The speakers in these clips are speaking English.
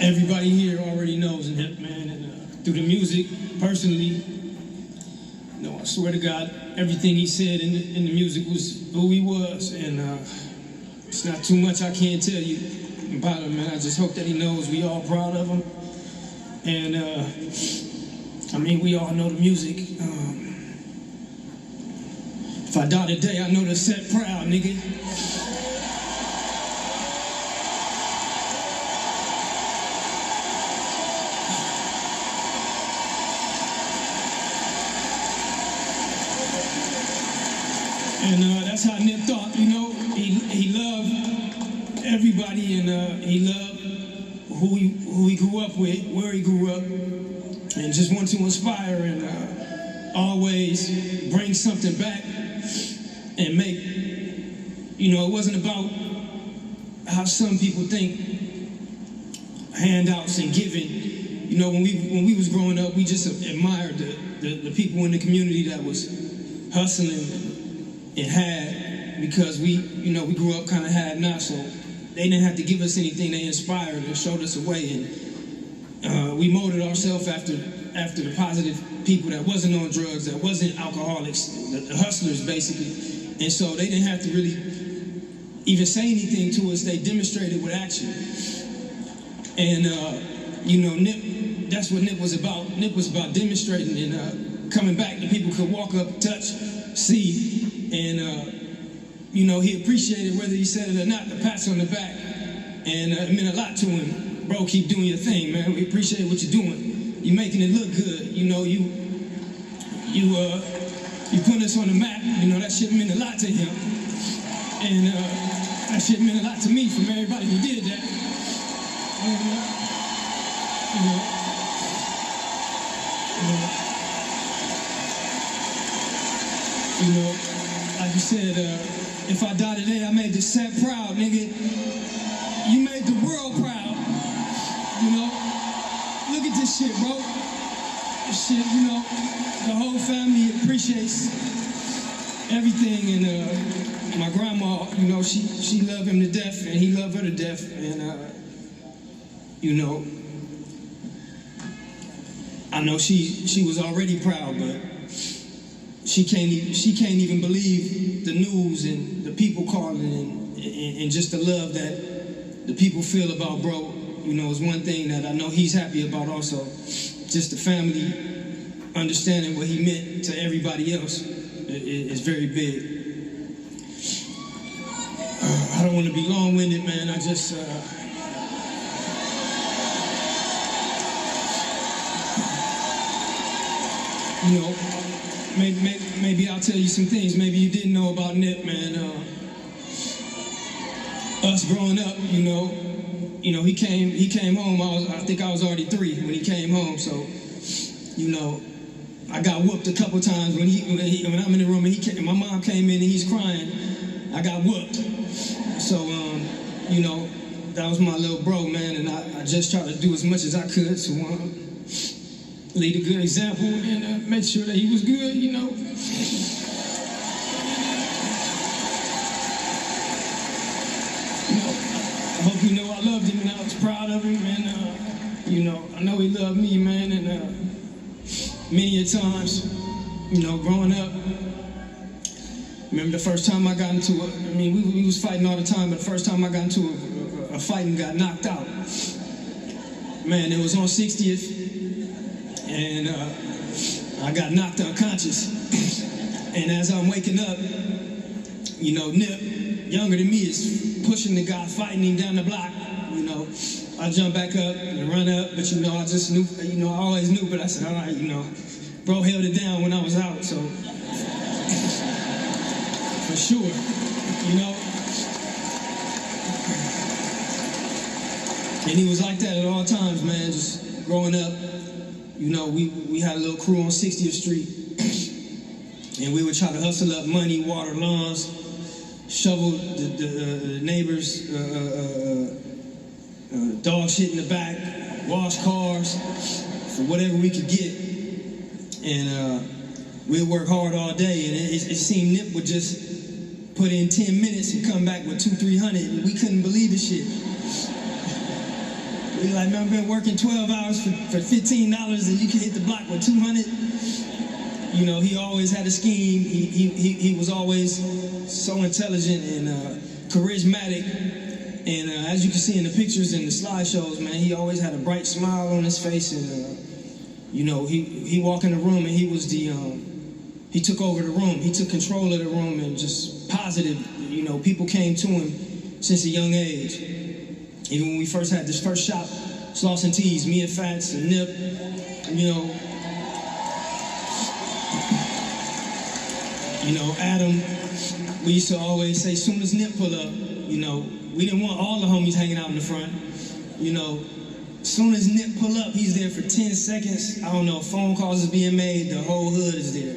everybody here already knows Nip, man, and through the music, personally, you know, I swear to God, everything he said in the music was who he was, and it's not too much I can't tell you about him, man. I just hope that he knows we all proud of him, and I mean, we all know the music. If I die today, I know the set proud, nigga. And that's how Nip thought, you know. He loved everybody, and he loved who he grew up with, where he grew up, and just wanted to inspire and always bring something back and make, you know, it wasn't about how some people think, handouts and giving. You know, when we was growing up, we just admired the people in the community that was hustling and had, because we grew up kind of had not, so they didn't have to give us anything. They inspired and showed us a way, and we molded ourselves after the positive people that wasn't on drugs, that wasn't alcoholics, the hustlers basically. And so they didn't have to really even say anything to us. They demonstrated with action. And you know, Nip, that's what Nip was about. Nip was about demonstrating and coming back that people could walk up, touch, see, and you know, he appreciated, whether he said it or not, the pats on the back, and it meant a lot to him. Bro, keep doing your thing, man. We appreciate what you're doing. You're making it look good. You know, you putting us on the map. You know, that shit meant a lot to him, and that shit meant a lot to me from everybody who did that. You know, like you said, if I die today, I made the set proud, nigga. You made the world proud. You know, look at this shit, bro. This shit, you know, the whole family appreciates everything, and my grandma, you know, she loved him to death, and he loved her to death, and you know, I know she was already proud, but she can't even believe the news and the people calling and just the love that the people feel about bro. You know, is one thing that I know he's happy about also. Just the family understanding what he meant to everybody else is very big. I don't want to be long-winded, man. I just you know, maybe I'll tell you some things maybe you didn't know about Nip, man. Us growing up, you know, he came home. I think I was already 3 when he came home. So, you know, I got whooped a couple times when I'm in the room and my mom came in and he's crying. I got whooped. So, you know, that was my little bro, man, and I just tried to do as much as I could to lead a good example and make sure that he was good, you know. I hope you know I loved him and I was proud of him, and you know, I know he loved me, man, and many a times, you know, growing up, remember the first time I got into we was fighting all the time, but the first time I got into a fight and got knocked out, man, it was on 60th, and I got knocked unconscious, and as I'm waking up, you know, Nip, younger than me, is pushing the guy, fighting him down the block. You know, I jump back up and run up, but you know, I just knew, you know, I always knew, but I said, all right, you know, bro held it down when I was out, so for sure, you know. And he was like that at all times, man, just growing up. You know, we had a little crew on 60th Street, and we would try to hustle up money, water lawns, shovel the neighbors' dog shit in the back, wash cars, for whatever we could get. And we'd work hard all day, and it seemed Nip would just put in 10 minutes and come back with 200-300, and we couldn't believe the shit. We like, man, I've been working 12 hours for $15 and you can hit the block with 200. You know, he always had a scheme. He was always so intelligent and charismatic. And as you can see in the pictures and the slideshows, man, he always had a bright smile on his face. And, you know, he walked in the room and he was the, he took over the room. He took control of the room and just positive. You know, people came to him since a young age. Even when we first had this first shop, Sloss and Tees, me and Fats and Nip, you know, Adam, we used to always say, soon as Nip pull up, you know, we didn't want all the homies hanging out in the front. You know, soon as Nip pull up, he's there for 10 seconds. I don't know, phone calls is being made, the whole hood is there.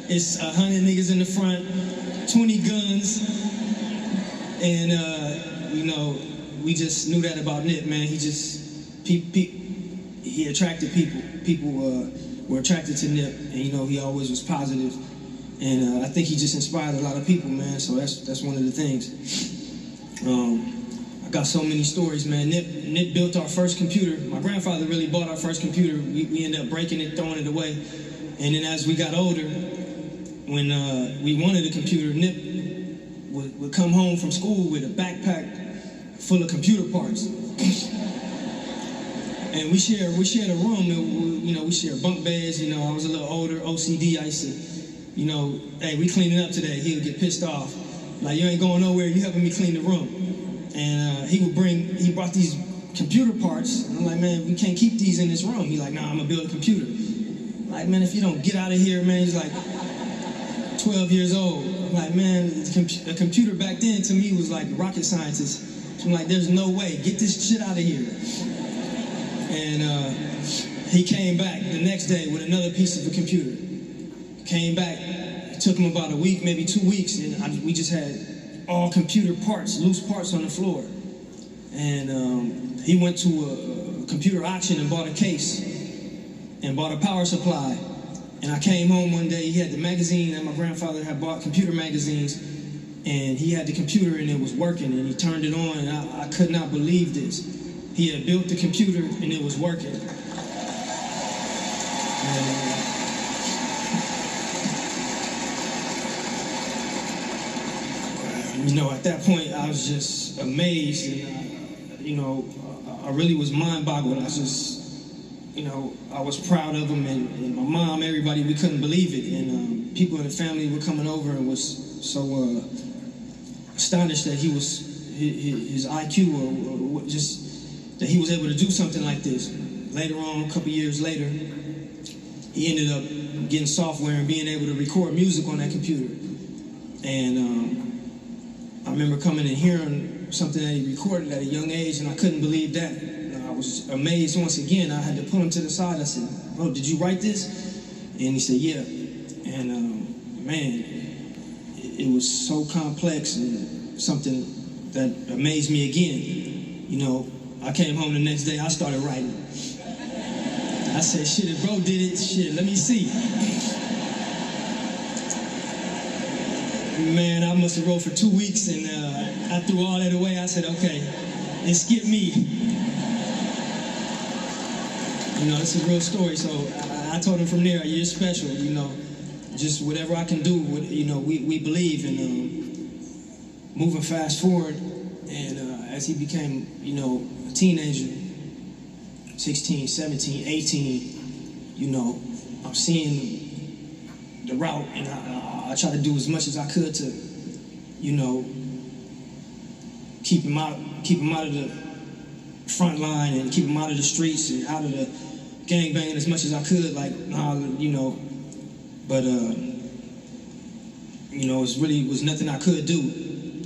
It's 100 niggas in the front, 20 guns, and, you know, we just knew that about Nip, man. He just, he attracted people. People were attracted to Nip, and, you know, he always was positive. And I think he just inspired a lot of people, man. So that's one of the things. I got so many stories, man. Nip built our first computer. My grandfather really bought our first computer. We ended up breaking it, throwing it away. And then as we got older, when we wanted a computer, Nip would come home from school with a backpack full of computer parts. And we shared a room. You know, we shared bunk beds. You know, I was a little older, OCD. I used to, you know, hey, we cleaning up today. He would get pissed off. Like, you ain't going nowhere. You helping me clean the room. And he brought these computer parts. And I'm like, man, we can't keep these in this room. He's like, nah, I'm gonna build a computer. Like, man, if you don't get out of here, man. He's like 12 years old. I'm like, man, a computer back then to me was like rocket scientist. So I'm like, there's no way. Get this shit out of here. And he came back the next day with another piece of the computer. Came back, it took him about a week, maybe 2 weeks, and we just had all computer parts, loose parts on the floor. And he went to a computer auction and bought a case and bought a power supply. And I came home one day, he had the magazine that my grandfather had bought, computer magazines, and he had the computer and it was working, and he turned it on, and I could not believe this. He had built the computer and it was working. You know, at that point, I was just amazed, and, you know, I really was mind-boggled. I was just, you know, I was proud of him, and my mom, everybody, we couldn't believe it. And people in the family were coming over and was so astonished that his IQ, or just that he was able to do something like this. Later on, a couple years later, he ended up getting software and being able to record music on that computer. And I remember coming and hearing something that he recorded at a young age, and I couldn't believe that. I was amazed once again. I had to pull him to the side. I said, bro, did you write this? And he said, yeah. And man, it was so complex and something that amazed me again. You know, I came home the next day, I started writing. I said, shit, if bro did it, shit, let me see. Man, I must have wrote for 2 weeks, and I threw all that away. I said, okay, and skip me. You know, it's a real story, so I told him from there, you're special, you know, just whatever I can do, you know, we believe in moving fast forward. And as he became, you know, a teenager, 16, 17, 18, you know, I'm seeing the route, and I try to do as much as I could to, you know, keep him out of the front line and keep him out of the streets and out of the gangbanging as much as I could, like, you know, but, you know, it really was nothing I could do.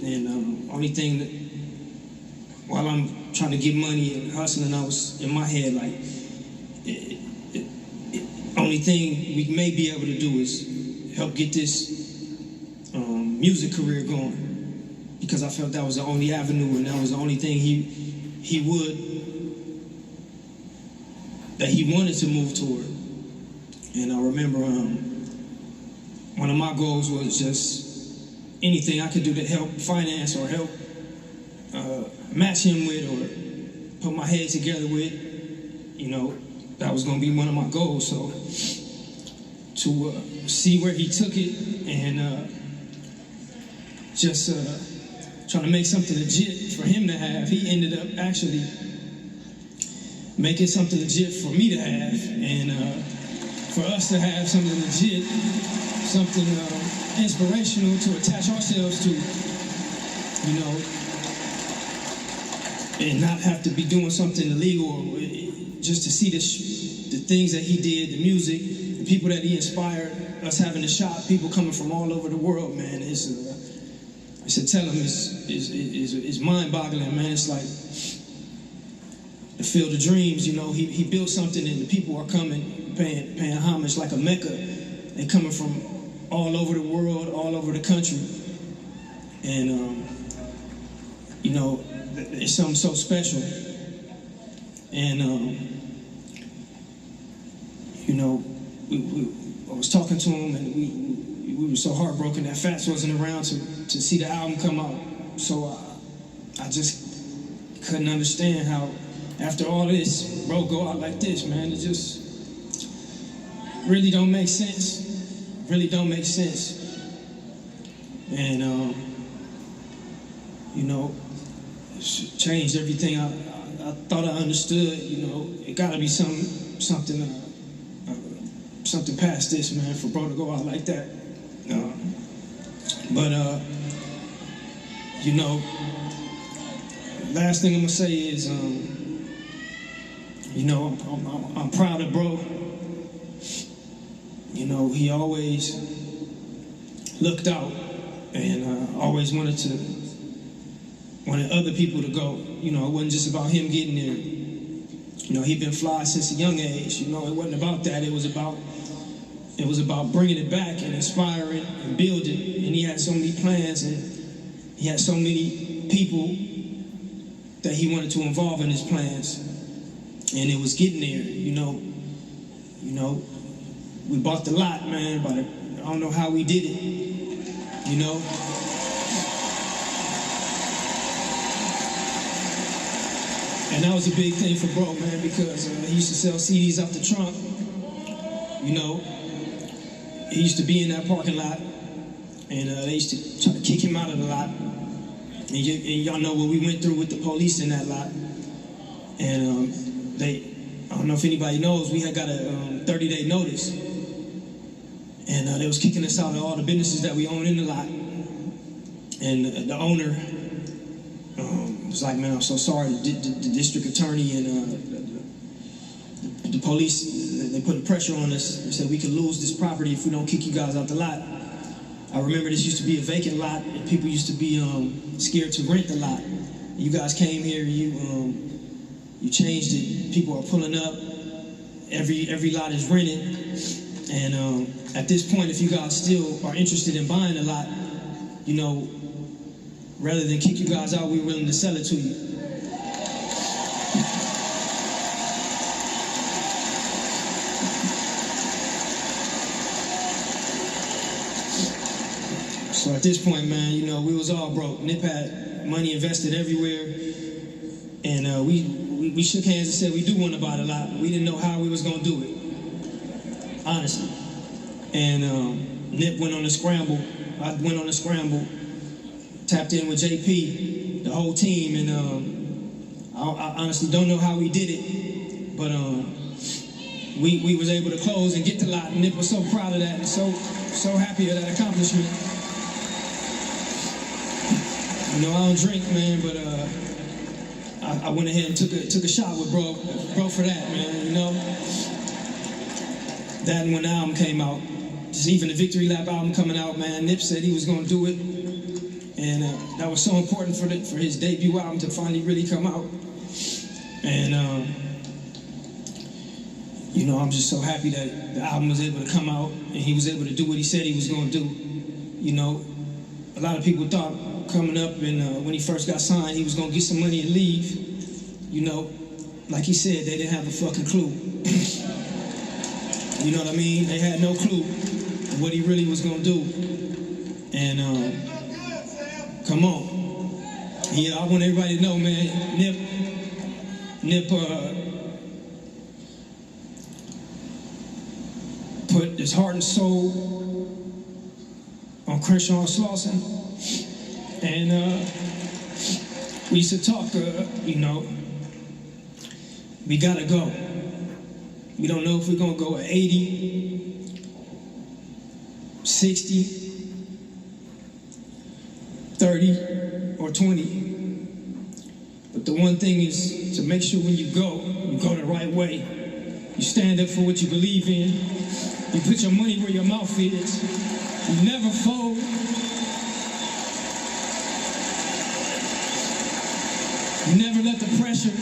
And only thing that, while I'm trying to get money and hustling, I was in my head like, only thing we may be able to do is help get this music career going, because I felt that was the only avenue and that was the only thing he wanted to move toward. And I remember one of my goals was just anything I could do to help finance or help match him with or put my head together with. You know, that was gonna be one of my goals. So to see where he took it and just trying to make something legit for him to have, he ended up actually making something legit for me to have, and for us to have something legit, something inspirational to attach ourselves to, you know, and not have to be doing something illegal, or just to see the things that he did, the music, the people that he inspired, us having the shop, people coming from all over the world, man. It's to tell him is mind-boggling, man. It's like the Field of Dreams, you know. He built something and the people are coming, paying homage like a Mecca. They coming from all over the world, all over the country, and you know, it's something so special. And you know, I was talking to him, and we were so heartbroken that Fats wasn't around to see the album come out. So I just couldn't understand how, after all this, bro, go out like this, man. It just really don't make sense. Really don't make sense. And you know, it's changed everything I thought I understood. You know, it gotta be something past this, man, for bro to go out like that. But you know, last thing I'm gonna say is, you know, I'm proud of bro. You know, he always looked out and always wanted other people to go. You know, it wasn't just about him getting there. You know, he'd been fly since a young age. You know, it wasn't about that. It was about bringing it back and inspiring and building. And he had so many plans, and he had so many people that he wanted to involve in his plans. And it was getting there. You know, we bought the lot, man, but I don't know how we did it. You know. And that was a big thing for bro, man, because he used to sell CDs off the trunk. You know, he used to be in that parking lot, and they used to try to kick him out of the lot. And y'all know what we went through with the police in that lot. And I don't know if anybody knows, we had got a 30-day notice. And they was kicking us out of all the businesses that we own in the lot. And the owner was like, man, I'm so sorry. The district attorney and the police, they put pressure on us. They said we could lose this property if we don't kick you guys out the lot. I remember this used to be a vacant lot, and people used to be scared to rent the lot. You guys came here, you changed it. People are pulling up. Every lot is rented. And at this point, if you guys still are interested in buying a lot, you know, rather than kick you guys out, we're willing to sell it to you. So at this point, man, you know, we was all broke. Nip had money invested everywhere. And we shook hands and said we do want to buy the lot. We didn't know how we was going to do it, honestly. And Nip went on a scramble. I went on a scramble. Tapped in with JP, the whole team, and I honestly don't know how we did it, but we was able to close and get the lot, and Nip was so proud of that and so happy of that accomplishment. You know, I don't drink, man, but I went ahead and took a shot with bro for that, man. You know, that and when the album came out, just even the Victory Lap album coming out, man, Nip said he was gonna do it. And that was so important for his debut album to finally really come out. And, you know, I'm just so happy that the album was able to come out and he was able to do what he said he was going to do. You know, a lot of people thought coming up and when he first got signed, he was going to get some money and leave. You know, like he said, they didn't have a fucking clue. You know what I mean? They had no clue of what he really was going to do. And, come on. Yeah, I want everybody to know, man, Nip, Nip put his heart and soul on Crenshaw Slauson. And we used to talk, you know, we gotta go. We don't know if we're gonna go at 80, 60, 30, or 20. But the one thing is to make sure when you go the right way. You stand up for what you believe in. You put your money where your mouth is. You never fold. You never let the pressure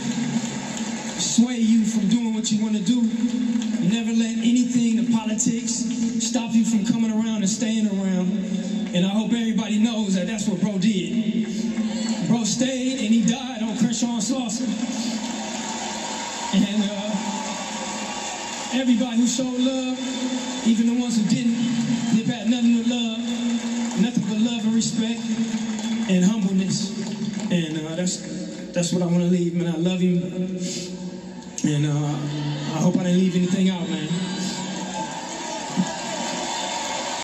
sway you from doing what you want to do. You never let anything, the politics, stop you from coming around and staying around. And I hope everybody knows that that's what bro did. Bro stayed and he died on Crenshaw Slauson. And everybody who showed love, even the ones who didn't, Nip had nothing but love, nothing but love and respect and humbleness. And that's what I want to leave, man. I love him. And I hope I didn't leave anything out, man.